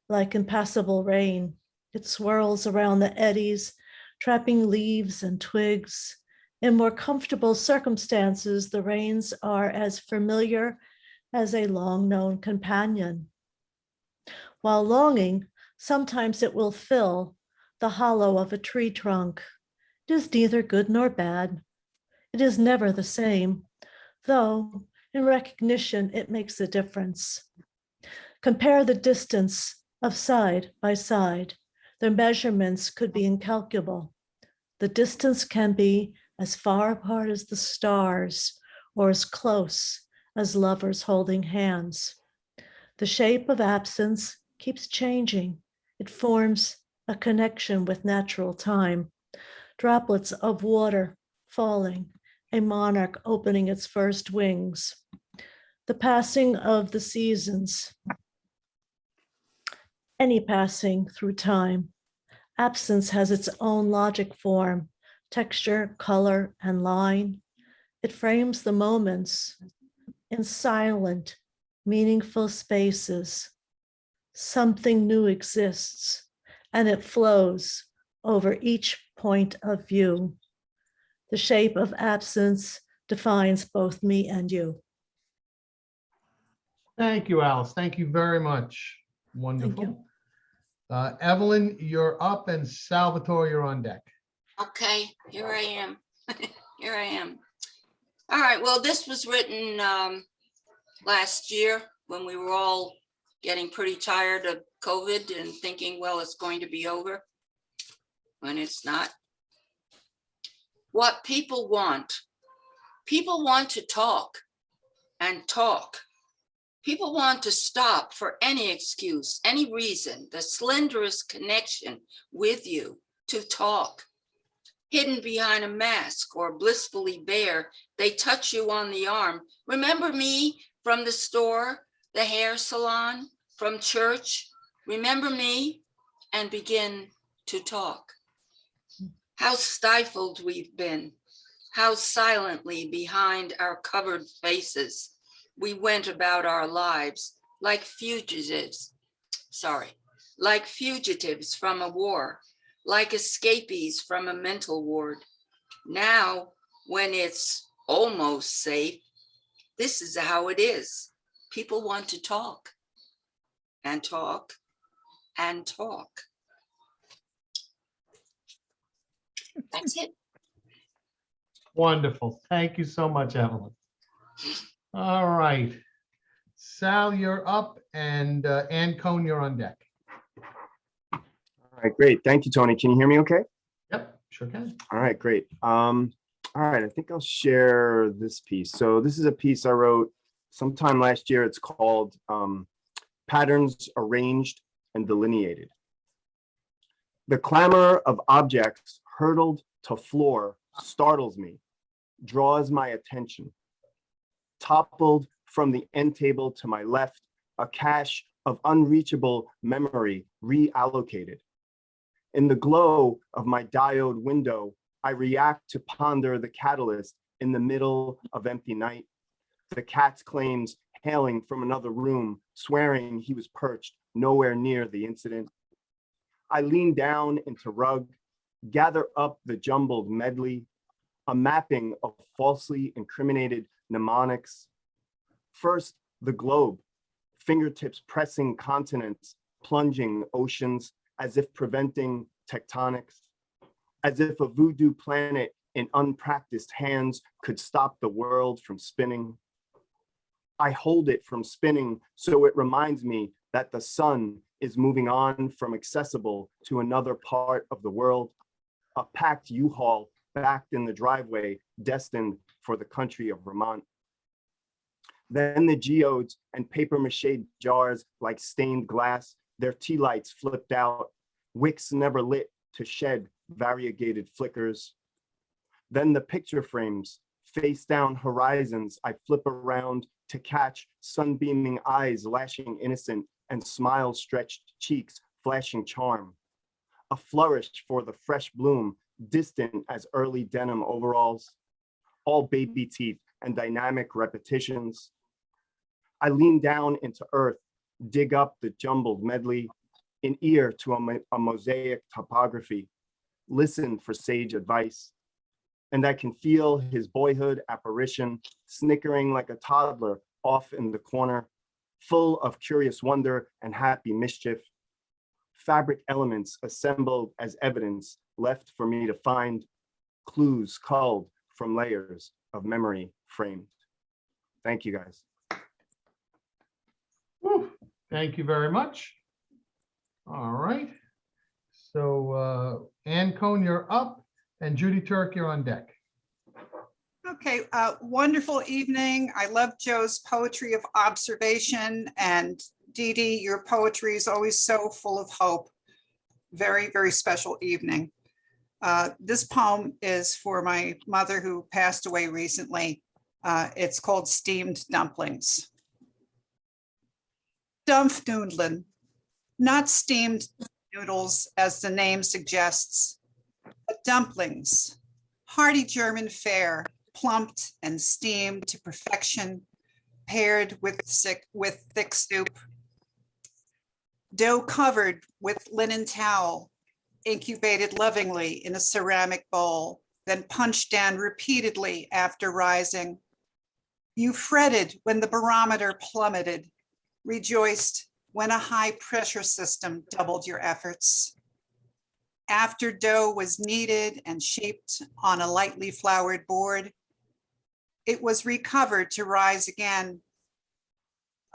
like impassable rain. It swirls around the eddies, trapping leaves and twigs. In more comfortable circumstances, the rains are as familiar as a long-known companion. While longing, sometimes it will fill the hollow of a tree trunk. It is neither good nor bad. It is never the same, though In recognition, it makes a difference. Compare the distance of side by side. Their measurements could be incalculable. The distance can be as far apart as the stars or as close as lovers holding hands. The shape of absence keeps changing. It forms a connection with natural time. Droplets of water falling, a monarch opening its first wings. The passing of the seasons, any passing through time. Absence has its own logic form, texture, color, and line. It frames the moments in silent, meaningful spaces. Something new exists, and it flows over each point of view. The shape of absence defines both me and you. Thank you, Alice. Thank you very much. you. Wonderful. Evelyn, you're up, and Salvatore, you're on deck. Okay, here I am. Here I am. All right, well, this was written last year when we were all getting pretty tired of COVID and thinking, well, it's going to be over, when it's not. What people want to talk and talk. People want to stop for any excuse, any reason, the slenderest connection with you to talk. Hidden behind a mask or blissfully bare, they touch you on the arm. Remember me from the store, the hair salon, from church? Remember me? And begin to talk. How stifled we've been, how silently behind our covered faces we went about our lives like fugitives from a war, like escapees from a mental ward. Now, when it's almost safe, this is how it is. People want to talk and talk and talk. That's it. Wonderful. Thank you so much, Evelyn. All right. Sal, you're up, and Ann Cohn, you're on deck. All right, great. Thank you, Tony. Can you hear me okay? Yep, sure can. All right, great. All right, I think I'll share this piece. So this is a piece I wrote sometime last year. It's called Patterns Arranged and Delineated. The clamor of objects hurtled to floor startles me, draws my attention. Toppled from the end table to my left, a cache of unreachable memory reallocated. In the glow of my diode window, I react to ponder the catalyst in the middle of empty night. The cat's claims hailing from another room, swearing he was perched nowhere near the incident. I lean down into rug, gather up the jumbled medley, a mapping of falsely incriminated mnemonics. First, the globe, fingertips pressing continents, plunging oceans as if preventing tectonics, as if a voodoo planet in unpracticed hands could stop the world from spinning. I hold it from spinning so it reminds me that the sun is moving on from accessible to another part of the world, a packed U-Haul backed in the driveway destined for the country of Vermont. Then the geodes and paper mache jars like stained glass, their tea lights flipped out, wicks never lit to shed variegated flickers. Then the picture frames, face down horizons I flip around to catch sunbeaming eyes lashing innocent and smile stretched cheeks flashing charm. A flourish for the fresh bloom, distant as early denim overalls, all baby teeth and dynamic repetitions. I lean down into earth, dig up the jumbled medley, in ear to a mosaic topography, listen for sage advice. And I can feel his boyhood apparition snickering like a toddler off in the corner, full of curious wonder and happy mischief. Fabric elements assembled as evidence left for me to find, clues culled from layers of memory framed. Thank you, guys. Whew. Thank you very much. All right. So Ann Cohn, you're up, and Judy Turk, you're on deck. Okay, wonderful evening. I love Joe's poetry of observation, and Dee Dee, your poetry is always so full of hope. Very, very special evening. This poem is for my mother who passed away recently. It's called Steamed Dumplings. Dampfnudeln, not steamed noodles as the name suggests, but dumplings, hearty German fare, plumped and steamed to perfection, paired with thick soup. Dough covered with linen towel, incubated lovingly in a ceramic bowl, then punched down repeatedly after rising. You fretted when the barometer plummeted, rejoiced when a high pressure system doubled your efforts. After dough was kneaded and shaped on a lightly floured board, it was recovered to rise again.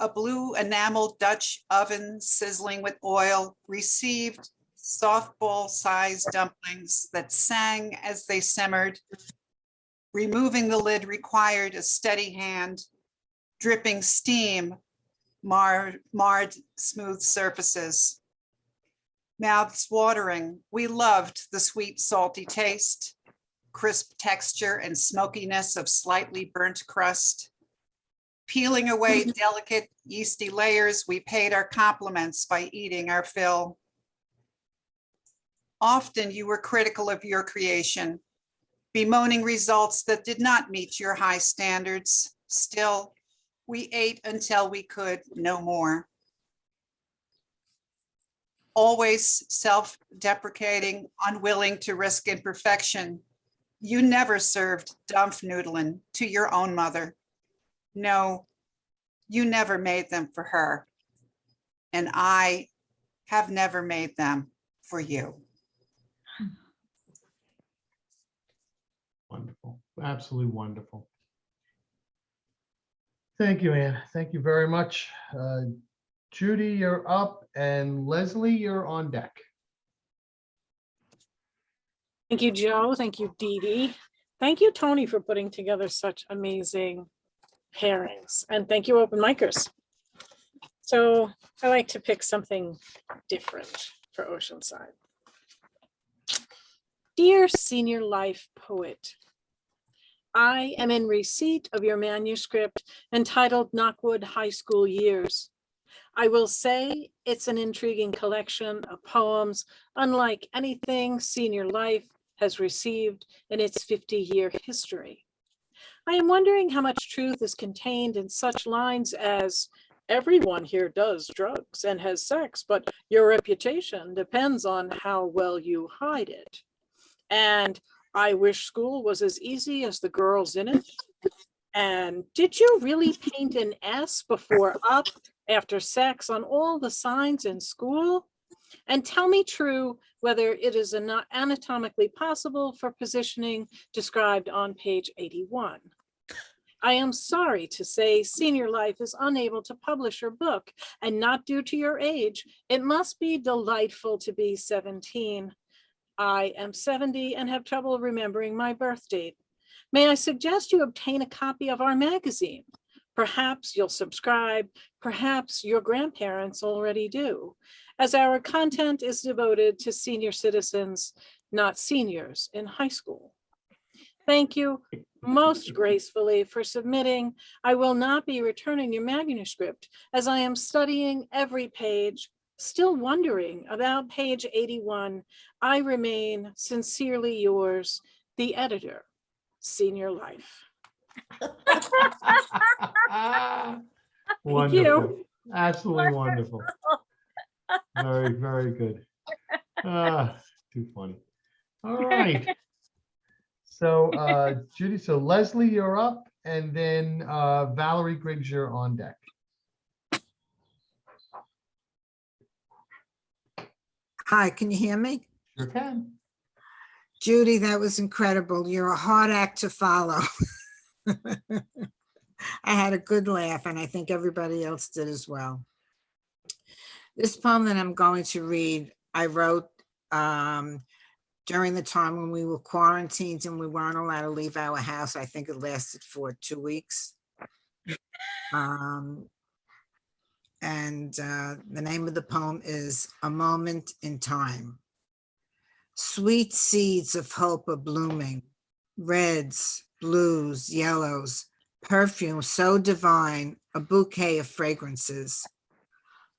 A blue enameled Dutch oven sizzling with oil received softball-sized dumplings that sang as they simmered. Removing the lid required a steady hand. Dripping steam marred smooth surfaces. Mouths watering, we loved the sweet, salty taste, crisp texture and smokiness of slightly burnt crust. Peeling away delicate yeasty layers, we paid our compliments by eating our fill. Often you were critical of your creation, bemoaning results that did not meet your high standards. Still, we ate until we could no more. Always self-deprecating, unwilling to risk imperfection, you never served Dampfnudeln to your own mother. No, you never made them for her. And I have never made them for you. Wonderful. Absolutely wonderful. Thank you, Ann. Thank you very much. Judy, you're up, and Leslie, you're on deck. Thank you, Joe. Thank you, Dee Dee. Thank you, Tony, for putting together such amazing pairings. And thank you, open micers. So I like to pick something different for Oceanside. Dear Senior Life Poet, I am in receipt of your manuscript entitled Knockwood High School Years. I will say it's an intriguing collection of poems unlike anything Senior Life has received in its 50-year history. I am wondering how much truth is contained in such lines as, everyone here does drugs and has sex, but your reputation depends on how well you hide it. And I wish school was as easy as the girls in it. And did you really paint an S before up after sex on all the signs in school? And tell me true whether it is not anatomically possible for positioning described on page 81. I am sorry to say Senior Life is unable to publish your book, and not due to your age. It must be delightful to be 17. I am 70 and have trouble remembering my birth date. May I suggest you obtain a copy of our magazine? Perhaps you'll subscribe, perhaps your grandparents already do, as our content is devoted to senior citizens, not seniors in high school. Thank you most gracefully for submitting. I will not be returning your manuscript as I am studying every page, still wondering about page 81. I remain sincerely yours, the editor, Senior Life. Wonderful. Absolutely wonderful. Very, very good. Too funny. All right. So Judy, so Leslie, you're up, and then Valerie Griggs, you're on deck. Hi, can you hear me? Sure can. Judy, that was incredible. You're a hard act to follow. I had a good laugh, and I think everybody else did as well. This poem that I'm going to read, I wrote during the time when we were quarantined and we weren't allowed to leave our house. I think it lasted for 2 weeks. The name of the poem is A Moment in Time. Sweet seeds of hope are blooming, reds, blues, yellows, perfume so divine, a bouquet of fragrances.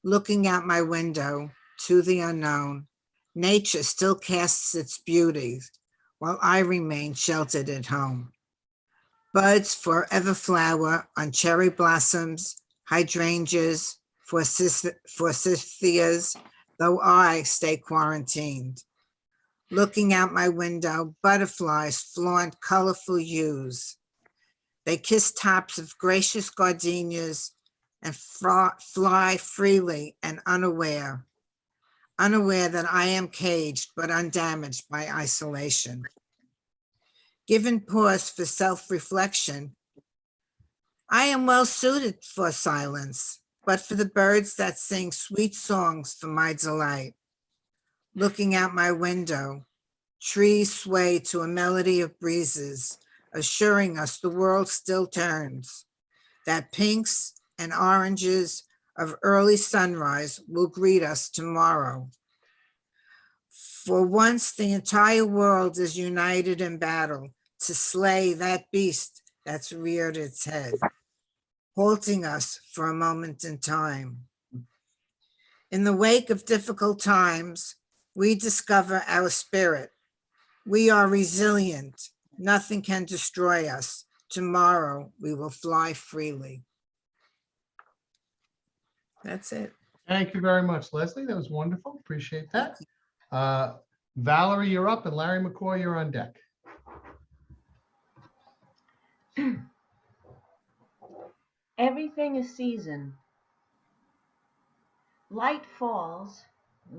Looking out my window to the unknown, nature still casts its beauties while I remain sheltered at home. Buds forever flower on cherry blossoms, hydrangeas, forsythias, though I stay quarantined. Looking out my window, butterflies flaunt colorful hues. They kiss tops of gracious gardenias and fly freely and unaware that I am caged but undamaged by isolation. Given pause for self-reflection, I am well suited for silence, but for the birds that sing sweet songs for my delight. Looking out my window, trees sway to a melody of breezes, assuring us the world still turns, that pinks and oranges of early sunrise will greet us tomorrow. For once, the entire world is united in battle to slay that beast that's reared its head, halting us for a moment in time. In the wake of difficult times, we discover our spirit. We are resilient. Nothing can destroy us. Tomorrow, we will fly freely. That's it. Thank you very much, Leslie. That was wonderful. Appreciate that. Valerie, you're up, and Larry McCoy, you're on deck. Everything is season. Light falls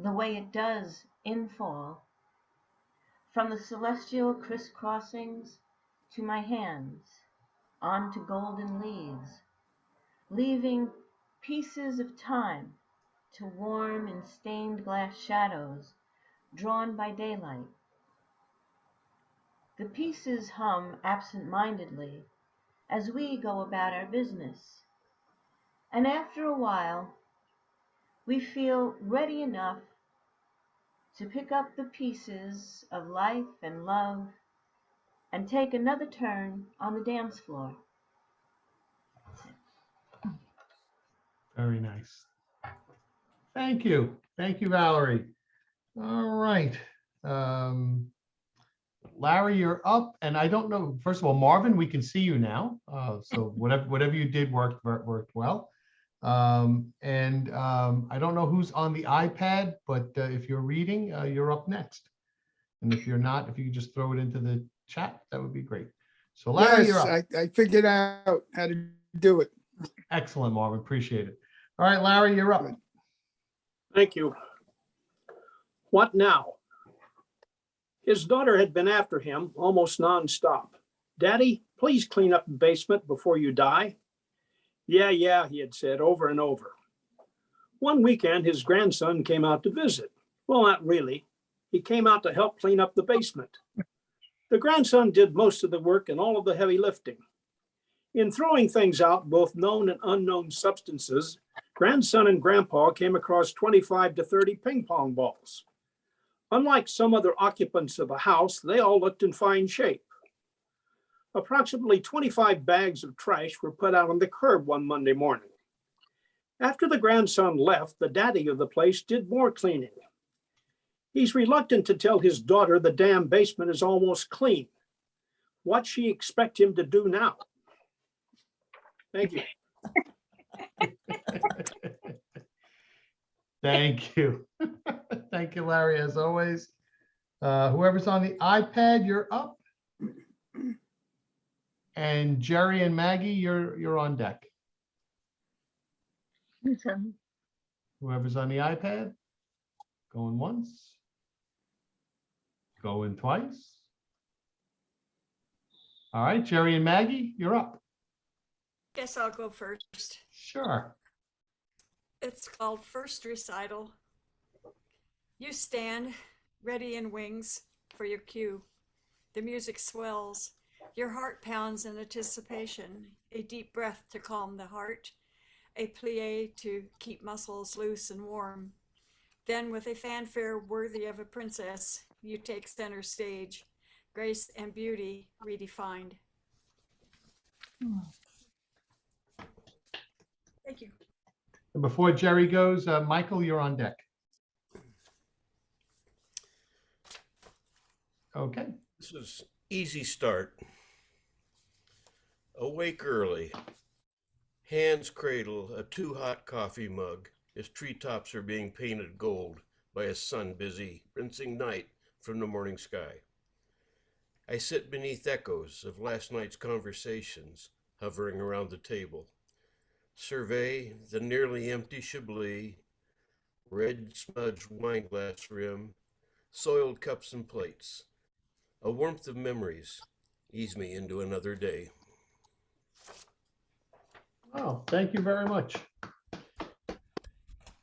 the way it does in fall, from the celestial crisscrossings to my hands, onto golden leaves, leaving pieces of time to warm in stained glass shadows drawn by daylight. The pieces hum absent-mindedly as we go about our business, and after a while, we feel ready enough to pick up the pieces of life and love and take another turn on the dance floor. Very nice. Thank you. Thank you, Valerie. All right. Larry, you're up. And I don't know, first of all, Marvin, we can see you now. So whatever you did worked well. I don't know who's on the iPad, but if you're reading, you're up next. And if you're not, if you could just throw it into the chat, that would be great. So Larry, you're up. I figured out how to do it. Excellent, Marvin. Appreciate it. All right, Larry, you're up. Thank you. What now? His daughter had been after him almost nonstop. Daddy, please clean up the basement before you die. Yeah, he had said over and over. One weekend, his grandson came out to visit. Well, not really. He came out to help clean up the basement. The grandson did most of the work and all of the heavy lifting. In throwing things out, both known and unknown substances, grandson and grandpa came across 25 to 30 ping pong balls. Unlike some other occupants of the house, they all looked in fine shape. Approximately 25 bags of trash were put out on the curb one Monday morning. After the grandson left, the daddy of the place did more cleaning. He's reluctant to tell his daughter the damn basement is almost clean. What'd she expect him to do now? Thank you. Thank you. Thank you, Larry, as always. Whoever's on the iPad, you're up. And Jerry and Maggie, you're on deck. Whoever's on the iPad, going once, going twice. All right, Jerry and Maggie, you're up. Guess I'll go first. Sure. It's called First Recital. You stand ready in wings for your cue. The music swells. Your heart pounds in anticipation. A deep breath to calm the heart. A plie to keep muscles loose and warm. Then with a fanfare worthy of a princess, you take center stage. Grace and beauty redefined. Thank you. And before Jerry goes, Michael, you're on deck. Okay. This is easy start. Awake early. Hands cradle a too-hot coffee mug as treetops are being painted gold by a sun busy rinsing night from the morning sky. I sit beneath echoes of last night's conversations hovering around the table. Survey the nearly empty Chablis, red smudged wineglass rim, soiled cups and plates. A warmth of memories ease me into another day. Oh, thank you very much.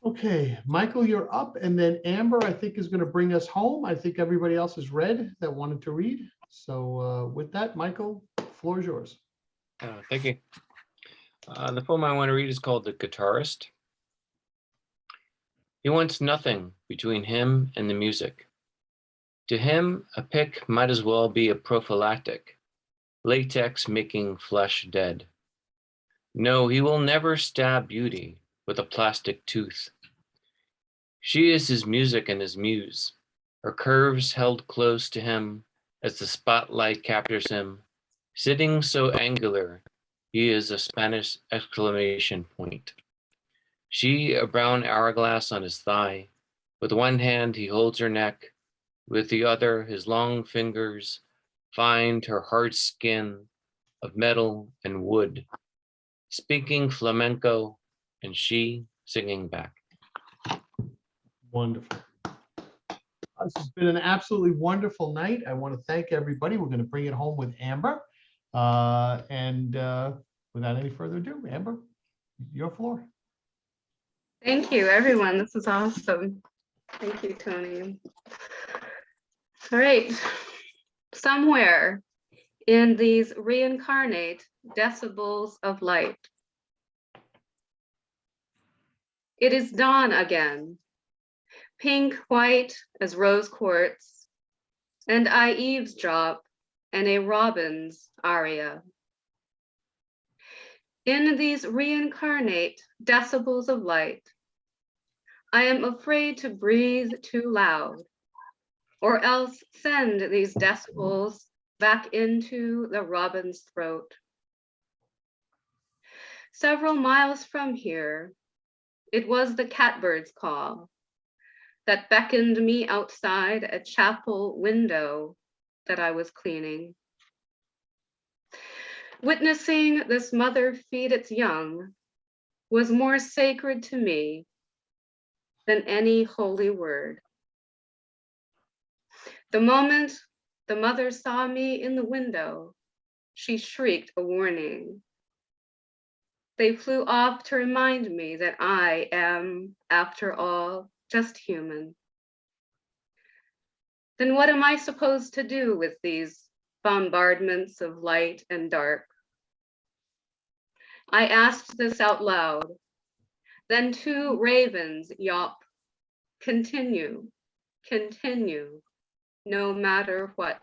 Okay, Michael, you're up, and then Amber, I think, is going to bring us home. I think everybody else has read that wanted to read. So with that, Michael, floor is yours. Thank you. The poem I want to read is called The Guitarist. He wants nothing between him and the music. To him, a pick might as well be a prophylactic, latex making flesh dead. No, he will never stab beauty with a plastic tooth. She is his music and his muse, her curves held close to him as the spotlight captures him, sitting so angular, he is a Spanish exclamation point. She, a brown hourglass on his thigh. With one hand, he holds her neck. With the other, his long fingers find her hard skin of metal and wood, speaking flamenco, and she singing back. Wonderful. This has been an absolutely wonderful night. I want to thank everybody. We're going to bring it home with Amber. And without any further ado, Amber, your floor. Thank you, everyone. This is awesome. Thank you, Tony. All right. Somewhere in these reincarnate decibels of light, it is dawn again, pink white as rose quartz, and I eavesdrop in a robin's aria. In these reincarnate decibels of light, I am afraid to breathe too loud, or else send these decibels back into the robin's throat. Several miles from here, it was the catbird's call that beckoned me outside a chapel window that I was cleaning. Witnessing this mother feed its young was more sacred to me than any holy word. The moment the mother saw me in the window, she shrieked a warning. They flew off to remind me that I am, after all, just human. Then what am I supposed to do with these bombardments of light and dark? I asked this out loud. Then two ravens yawp, continue, continue, no matter what.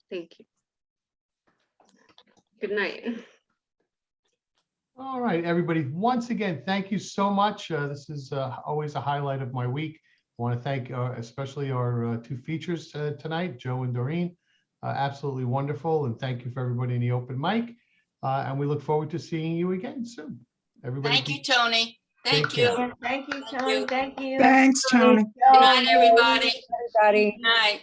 Thank you. Good night. All right, everybody. Once again, thank you so much. This is always a highlight of my week. I want to thank especially our two features tonight, Joe and Doreen. Absolutely wonderful. And thank you for everybody in the open mic. And we look forward to seeing you again soon. Everybody. Thank you, Tony. Thank you. care. Thank you, Tony. Thank you. Thanks, Tony. Good night, everybody. Everybody. Good night.